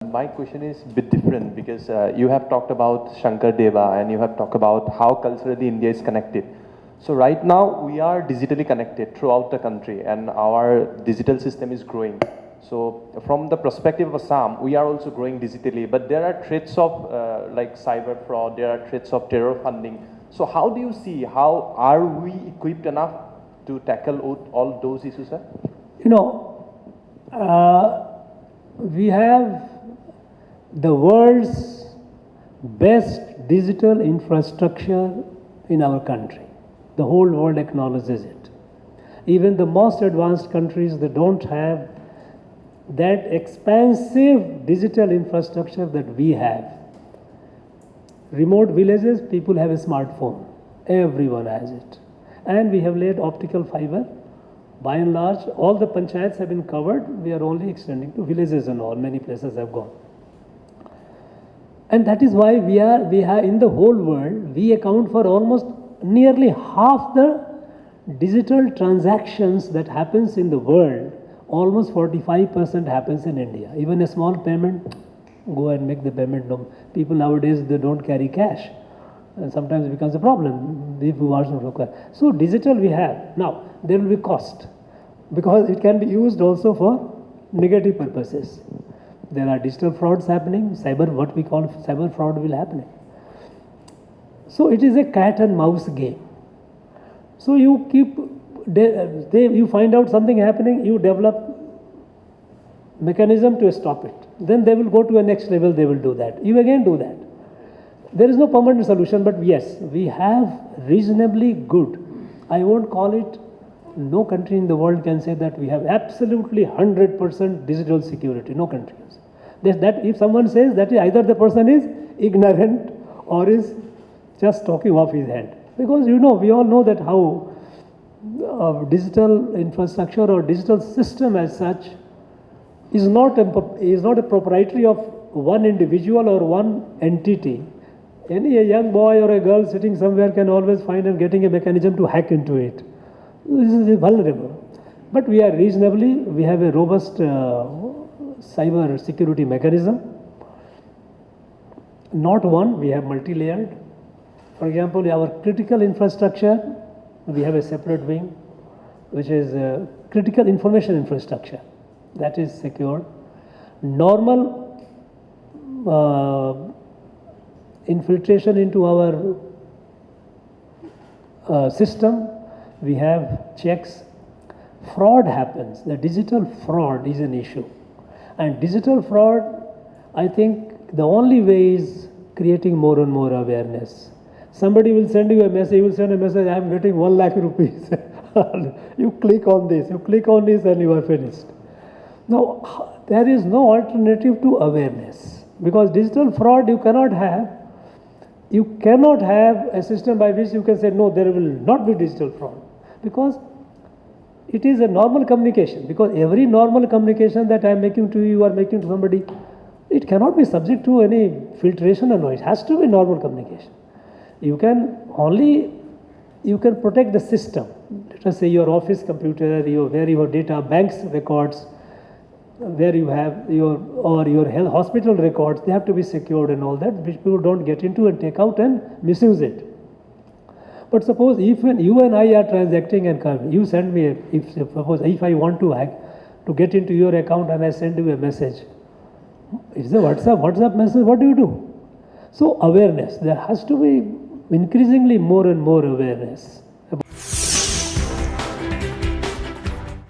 My question is a bit different because you have talked about Shankar Deva and you have talked about how culturally India is connected. So right now we are digitally connected throughout the country and our digital system is growing. So from the perspective of Assam, we are also growing digitally, but there are threats of like cyber fraud, there are threats of terror funding. So how do you see, how are we equipped enough to tackle all those issues, sir? You know, we have the world's best digital infrastructure in our country. The whole world acknowledges it. Even the most advanced countries, they don't have that expansive digital infrastructure that we have. Remote villages, people have a smartphone. Everyone has it. And we have laid optical fiber. By and large, all the panchayats have been covered. We are only extending to villages and all. Many places have gone. And that is why we have in the whole world, we account for almost nearly half the digital transactions that happens in the world. Almost 45% happens in India. Even a small payment, go and make the payment. No, people nowadays, they don't carry cash. And sometimes it becomes a problem if you ask them to require. So digital we have. Now, there will be cost because it can be used also for negative purposes. There are digital frauds happening, what we call cyber fraud will happen. So it is a cat and mouse game. So you keep, you find out something happening, you develop mechanism to stop it. Then they will go to a next level, they will do that. You again do that. There is no permanent solution, but yes, we have reasonably good. I won't call it, no country in the world can say that we have absolutely 100% digital security. No country. That if someone says that either the person is ignorant or is just talking off his head. Because you know, we all know that how digital infrastructure or digital system as such is not a proprietary of one individual or one entity. A young boy or a girl sitting somewhere can always find and getting a mechanism to hack into it. This is vulnerable. But we have a robust cyber security mechanism. Not one, we have multi-layered. For example, our critical infrastructure, we have a separate wing, which is critical information infrastructure. That is secured. Normal infiltration into our system, we have checks. Fraud happens. The digital fraud is an issue. And digital fraud, I think the only way is creating more and more awareness. Somebody will send you a message, you will send a message, I am getting 1 lakh rupees. You click on this and you are finished. Now, there is no alternative to awareness. Because digital fraud you cannot have a system by which you can say, no, there will not be digital fraud. Because it is a normal communication. Because every normal communication that I am making to you or making to somebody, it cannot be subject to any filtration or no. It has to be normal communication. You can protect the system. Let us say your office computer, where your data, banks records, where you have your health hospital records, they have to be secured and all that, which people don't get into and take out and misuse it. But suppose if you and I are transacting and you send me, if I want to get into your account and I send you a message, it's a WhatsApp message, what do you do? So awareness, there has to be increasingly more and more awareness.